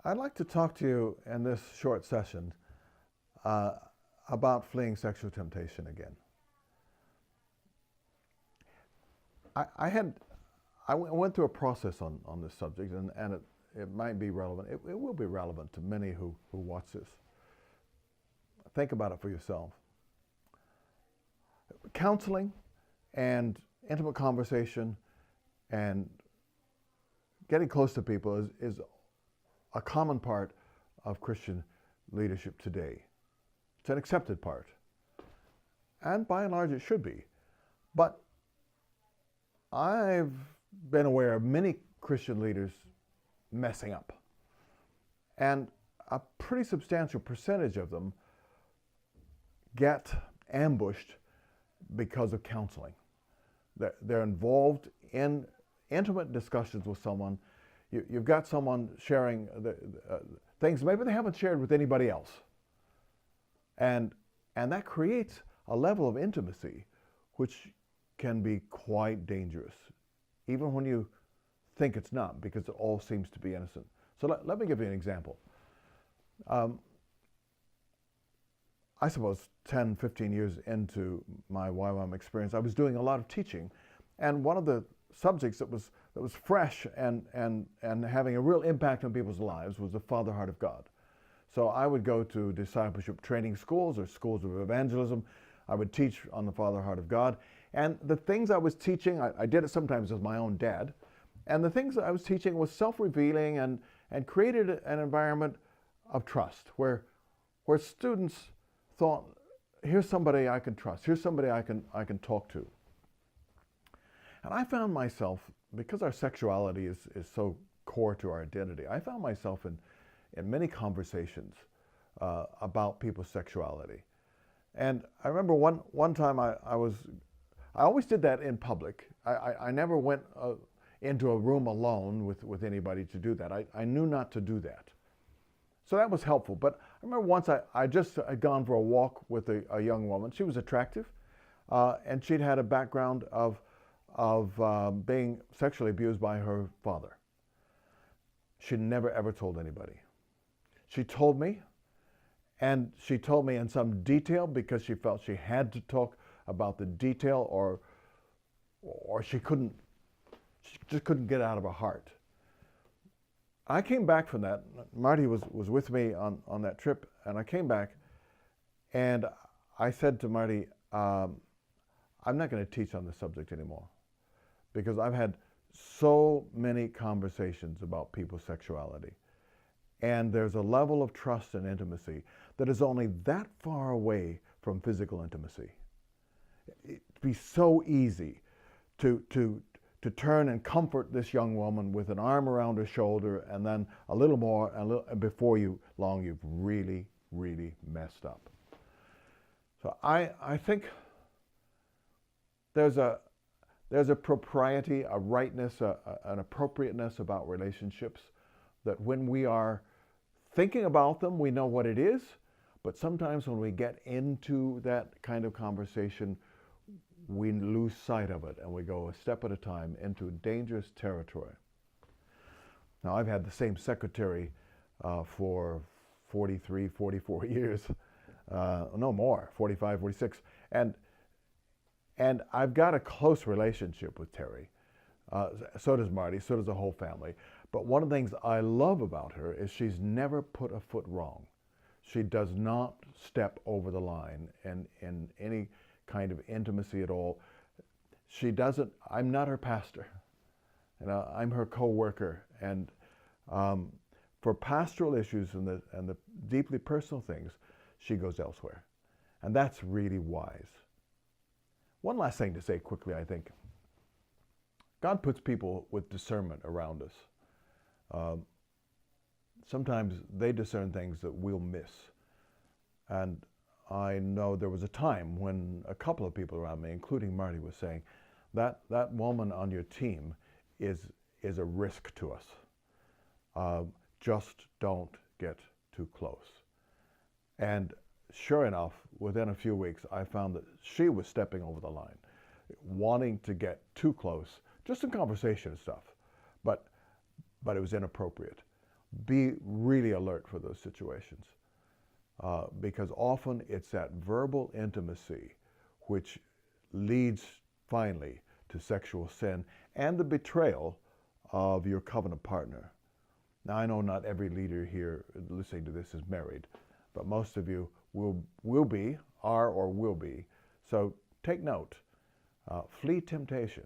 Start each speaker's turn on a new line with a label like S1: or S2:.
S1: I'd like to talk to you in this short session uh, about fleeing sexual temptation again. I, I had went through a process on this subject, and it might be relevant. It will be relevant to many who watch this. Think about it for yourself. Counseling and intimate conversation and getting close to people is a common part of Christian leadership today. It's an accepted part. And by and large, it should be. But I've been aware of many Christian leaders messing up. And a pretty substantial percentage of them get ambushed because of counseling. They're involved in intimate discussions with someone. You've got someone sharing things maybe they haven't shared with anybody else. And that creates a level of intimacy which can be quite dangerous, even when you think it's not, because it all seems to be innocent. So let me give you an example. I suppose 10, 15 years into my YWAM experience, I was doing a lot of teaching. And one of the subjects that was fresh and having a real impact on people's lives was the Father Heart of God. So I would go to discipleship training schools or schools of evangelism. I would teach on the Father Heart of God. And the things I was teaching, I did it sometimes with my own dad. And the things that I was teaching was self-revealing and created an environment of trust where students thought, here's somebody I can trust. Here's somebody I can talk to. And I found myself, because our sexuality is so core to our identity, I found myself in many conversations about people's sexuality. And I remember one time I always did that in public. I never went into a room alone with anybody to do that. I knew not to do that. So that was helpful. But I remember once I just had gone for a walk with a young woman. She was attractive, and she'd had a background of being sexually abused by her father. She never ever told anybody. She told me, and she told me in some detail because she felt she had to talk about the detail, or she just couldn't get it out of her heart. I came back from that. Marty was with me on that trip, and I came back, and I said to Marty, I'm not going to teach on this subject anymore, because I've had so many conversations about people's sexuality. And there's a level of trust and intimacy that is only that far away from physical intimacy. It'd be so easy to turn and comfort this young woman with an arm around her shoulder, and then a little more, and before long you've really, really messed up. So I think there's a propriety, a rightness, an appropriateness about relationships that when we are thinking about them, we know what it is, but sometimes when we get into that kind of conversation, we lose sight of it and we go a step at a time into dangerous territory. Now, I've had the same secretary for 43, 44 years, no more, 45, 46, and I've got a close relationship with Terry. So does Marty, so does the whole family. But one of the things I love about her is she's never put a foot wrong. She does not step over the line in any kind of intimacy at all. She doesn't, I'm not her pastor. I'm her co-worker. And for pastoral issues and the deeply personal things, she goes elsewhere. And that's really wise. One last thing to say quickly, I think. God puts people with discernment around us. Sometimes they discern things that we'll miss. And I know there was a time when a couple of people around me, including Marty, was saying, that woman on your team is a risk to us. Just don't get too close. And sure enough, within a few weeks, I found that she was stepping over the line, wanting to get too close, just in conversation and stuff, but it was inappropriate. be really alert for those situations, because often it's that verbal intimacy which leads finally to sexual sin and the betrayal of your covenant partner. Now, I know not every leader here listening to this is married, but most of you will be, are, or will be. So take note. Flee temptation.